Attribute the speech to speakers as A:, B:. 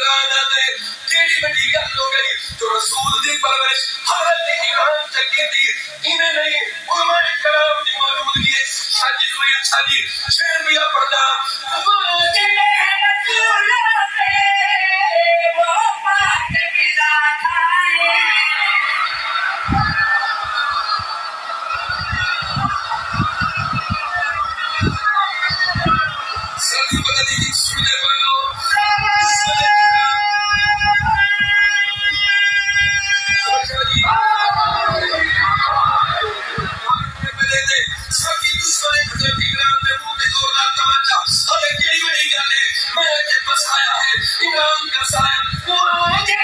A: इमरान आते केड़ी बड़ी गल हो गई जो रसूल दी परवरिश हजरत इमरान चंगी थी इन्हें नहीं उलमाए कलाम दी मौजूदगी है शादी कोई अच्छा जी शेर भी पढ़ना सभी बदली सुने वालों सभी दुश्मन हजरत इमरान ने मुंह पे जोरदार तमाचा अरे केड़ी बड़ी गल है मैं के पास आया है इमरान का साया